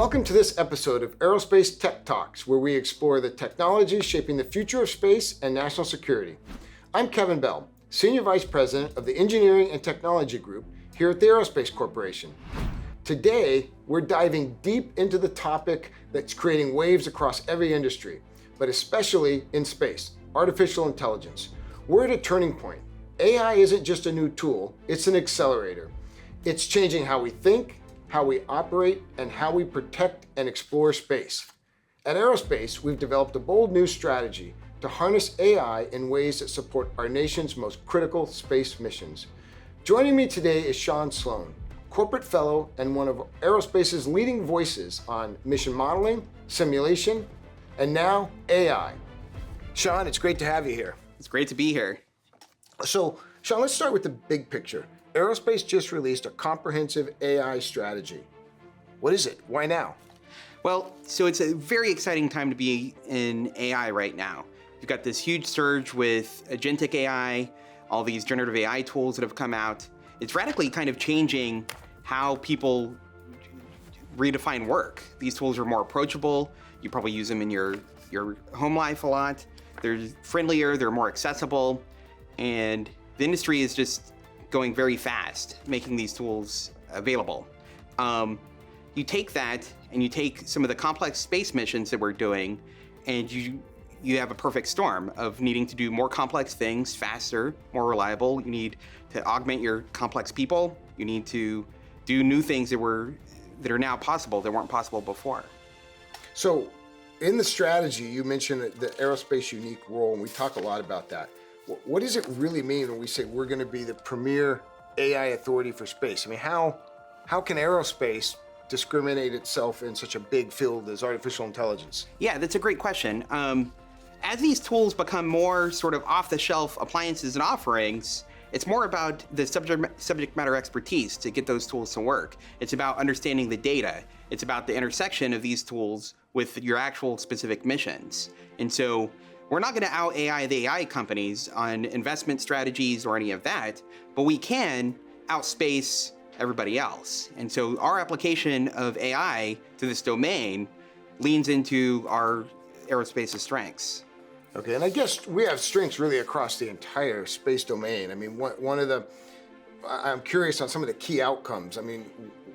Welcome to this episode of Aerospace Tech Talks, where we explore the technologies shaping the future of space and national security. I'm Kevin Bell, Senior Vice President of the Engineering and Technology Group here at the Aerospace Corporation. Today, we're diving deep into the topic that's creating waves across every industry, but especially in space, artificial intelligence. We're at a turning point. AI isn't just a new tool, it's an accelerator. It's changing how we think, how we operate, and how we protect and explore space. At Aerospace, we've developed a bold new strategy to harness AI in ways that support our nation's most critical space missions. Joining me today is Shawn Sloan, corporate fellow and one of Aerospace's leading voices on mission modeling, simulation, and now AI. Shawn, it's great to have you here. It's great to be here. So, Shawn, let's start with the big picture. Aerospace just released a comprehensive AI strategy. What is it? Why now? Well, so it's a very exciting time to be in AI right now. You've got this huge surge with agentic AI, all these generative AI tools that have come out. It's radically kind of changing how people redefine work. These tools are more approachable. You probably use them in your home life a lot. They're friendlier, they're more accessible, and the industry is just going very fast, making these tools available. You take that and you take some of the complex space missions that we're doing, and you have a perfect storm of needing to do more complex things faster, more reliable. You need to augment your complex people. You need to do new things that are now possible, that weren't possible before. So in the strategy, you mentioned the aerospace unique role, and we talk a lot about that. What does it really mean when we say we're going to be the premier AI authority for space? I mean, how can aerospace discriminate itself in such a big field as artificial intelligence? Yeah, that's a great question. As these tools become more sort of off-the-shelf appliances and offerings, it's more about the subject matter expertise to get those tools to work. It's about understanding the data. It's about the intersection of these tools with your actual specific missions. And so we're not going to out AI the AI companies on investment strategies or any of that, but we can outspace everybody else. And so our application of AI to this domain leans into our aerospace's strengths. Okay, and I guess we have strengths really across the entire space domain. I mean, I'm curious on some of the key outcomes. I mean,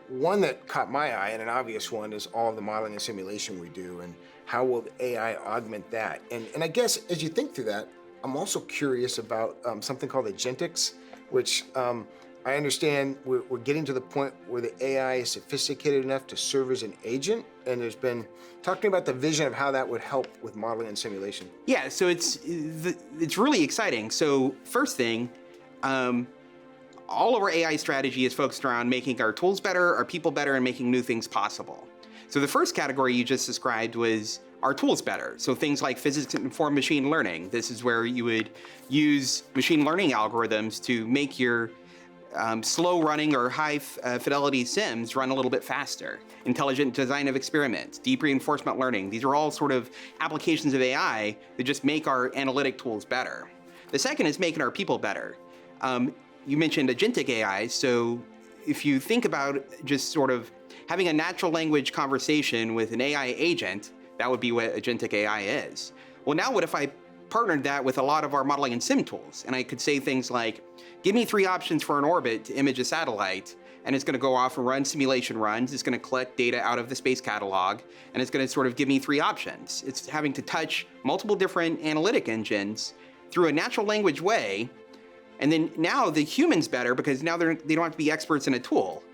one that caught my eye, and an obvious one, is all the modeling and simulation we do, and how will AI augment that? And I guess as you think through that, I'm also curious about something called agentics, which I understand we're getting to the point where the AI is sophisticated enough to serve as an agent, and there's been talking about the vision of how that would help with modeling and simulation. Yeah, so it's really exciting. So first thing, all of our AI strategy is focused around making our tools better, our people better, and making new things possible. So the first category you just described was our tools better. So things like physics-informed machine learning. This is where you would use machine learning algorithms to make your slow running or high fidelity sims run a little bit faster. Intelligent design of experiments, deep reinforcement learning. These are all sort of applications of AI that just make our analytic tools better. The second is making our people better. You mentioned agentic AI, so if you think about just sort of having a natural language conversation with an AI agent, that would be what agentic AI is. Well, now what if I partnered that with a lot of our modeling and sim tools, and I could say things like, give me 3 options for an orbit to image a satellite, and it's going to go off and run simulation runs. It's going to collect data out of the space catalog, and it's going to sort of give me 3 options. It's having to touch multiple different analytic engines through a natural language way. And then now the human's better because now they don't have to be experts in a tool.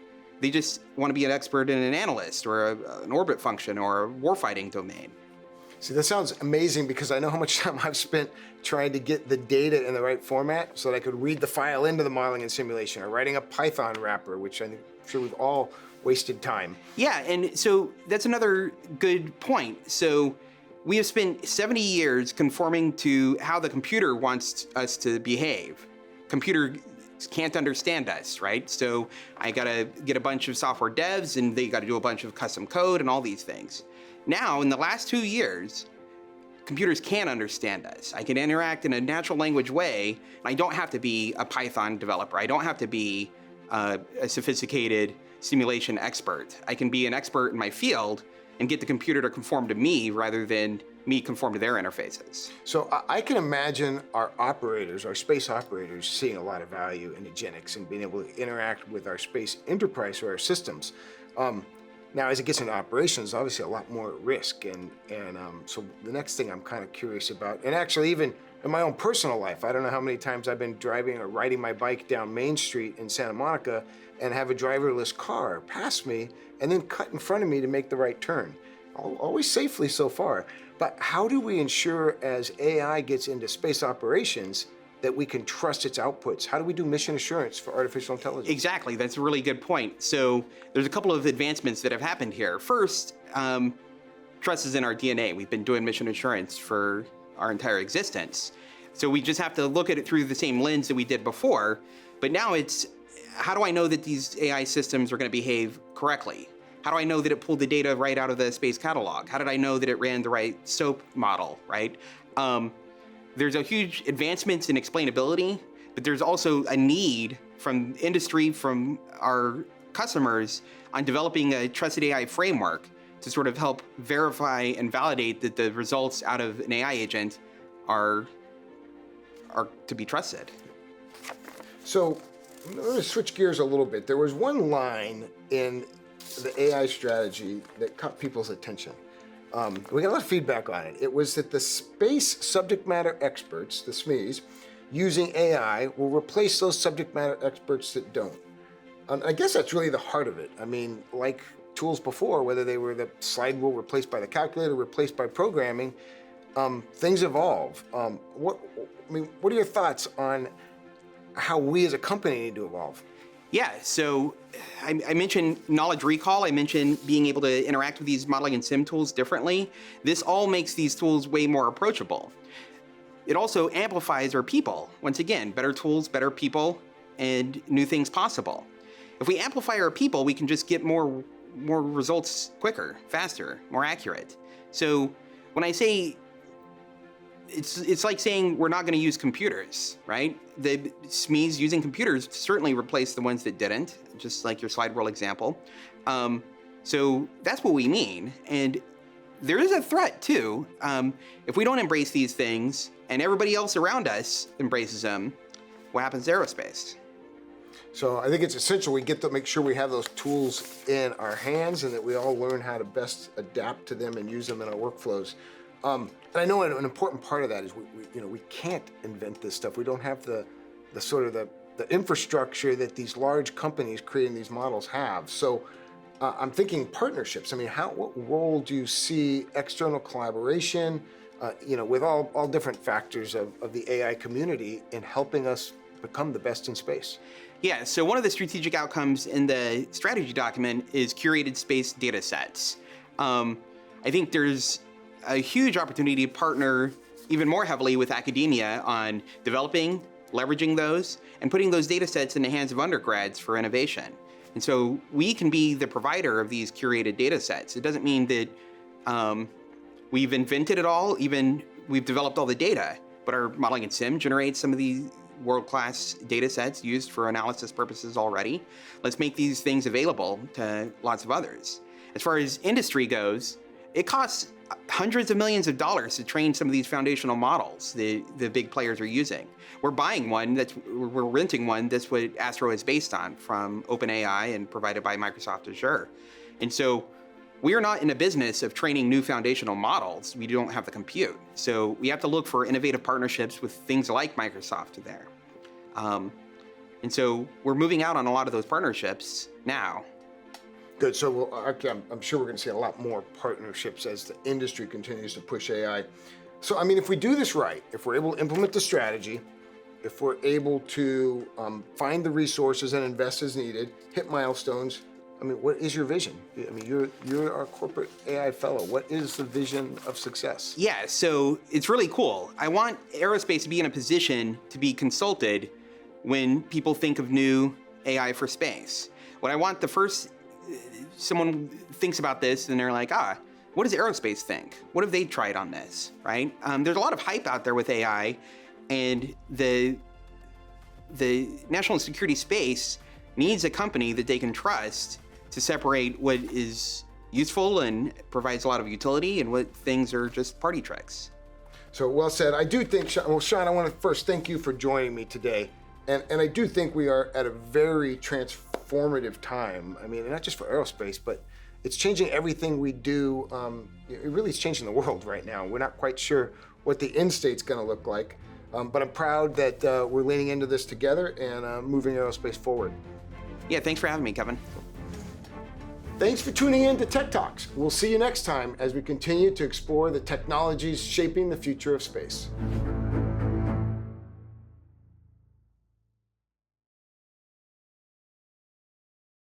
They just want to be an expert in an analyst or an orbit function or a warfighting domain. See, that sounds amazing because I know how much time I've spent trying to get the data in the right format so that I could read the file into the modeling and simulation, or writing a Python wrapper, which I'm sure we've all wasted time. Yeah, and so that's another good point. So we have spent 70 years conforming to how the computer wants us to behave. Computer can't understand us, right? So I gotta get a bunch of software devs and they gotta do a bunch of custom code and all these things. Now, in the last 2 years, computers can understand us. I can interact in a natural language way. I don't have to be a Python developer. I don't have to be a sophisticated simulation expert. I can be an expert in my field and get the computer to conform to me rather than me conform to their interfaces. So I can imagine our operators, our space operators, seeing a lot of value in agentics and being able to interact with our space enterprise or our systems. Now, as it gets into operations, obviously a lot more at risk. And so the next thing I'm kind of curious about, and actually even in my own personal life, I don't know how many times I've been driving or riding my bike down Main Street in Santa Monica and have a driverless car pass me and then cut in front of me to make the right turn. Always safely so far. But how do we ensure as AI gets into space operations that we can trust its outputs? How do we do mission assurance for artificial intelligence? Exactly, that's a really good point. So there's a couple of advancements that have happened here. First, trust is in our DNA. We've been doing mission assurance for our entire existence. So we just have to look at it through the same lens that we did before. But now it's, how do I know that these AI systems are going to behave correctly? How do I know that it pulled the data right out of the space catalog? How did I know that it ran the right SOAP model, right? There's a huge advancements in explainability, but there's also a need from industry, from our customers on developing a trusted AI framework to sort of help verify and validate that the results out of an AI agent are to be trusted. So I'm going to switch gears a little bit. There was one line in the AI strategy that caught people's attention. We got a lot of feedback on it. It was that the space subject matter experts, the SMEs, using AI will replace those subject matter experts that don't. I guess that's really the heart of it. I mean, like tools before, whether they were the slide rule replaced by the calculator, replaced by programming, things evolve. What are your thoughts on how we as a company need to evolve? Yeah, so I mentioned knowledge recall. I mentioned being able to interact with these modeling and sim tools differently. This all makes these tools way more approachable. It also amplifies our people. Once again, better tools, better people, and new things possible. If we amplify our people, we can just get more results quicker, faster, more accurate. So when I say it's like saying we're not going to use computers, right? The SMEs using computers certainly replaced the ones that didn't, just like your slide rule example. So that's what we mean. And there is a threat too. If we don't embrace these things and everybody else around us embraces them, what happens to aerospace? So I think it's essential we get to make sure we have those tools in our hands and that we all learn how to best adapt to them and use them in our workflows. And I know an important part of that is we can't invent this stuff. We don't have the infrastructure that these large companies creating these models have. So I'm thinking partnerships. I mean, what role do you see external collaboration, with all different factors of the AI community in helping us become the best in space? Yeah, so one of the strategic outcomes in the strategy document is curated space data sets. I think there's a huge opportunity to partner even more heavily with academia on developing, leveraging those, and putting those data sets in the hands of undergrads for innovation. And so we can be the provider of these curated data sets. It doesn't mean that we've invented it all, even we've developed all the data, but our modeling and sim generates some of these world-class data sets used for analysis purposes already. Let's make these things available to lots of others. As far as industry goes, it costs hundreds of millions of dollars to train some of these foundational models the big players are using. We're buying one, we're renting one, that's what Astro is based on from OpenAI and provided by Microsoft Azure. And so we are not in a business of training new foundational models. We don't have the compute. So we have to look for innovative partnerships with things like Microsoft there. And so we're moving out on a lot of those partnerships now. Good. So I'm sure we're going to see a lot more partnerships as the industry continues to push AI. So, I mean, if we do this right, if we're able to implement the strategy, if we're able to find the resources and invest as needed, hit milestones, I mean, what is your vision? I mean, you're our corporate AI fellow. What is the vision of success? Yeah, so it's really cool. I want aerospace to be in a position to be consulted when people think of new AI for space. What I want someone thinks about this and they're like, what does aerospace think? What have they tried on this, right? There's a lot of hype out there with AI, and the national security space needs a company that they can trust to separate what is useful and provides a lot of utility and what things are just party tricks. So well said. I do think, well, Shawn, I want to first thank you for joining me today. And I do think we are at a very transformative time. I mean, not just for aerospace, but it's changing everything we do. It really is changing the world right now. We're not quite sure what the end state's going to look like, but I'm proud that we're leaning into this together and moving aerospace forward. Yeah, thanks for having me, Kevin. Thanks for tuning in to Tech Talks. We'll see you next time as we continue to explore the technologies shaping the future of space.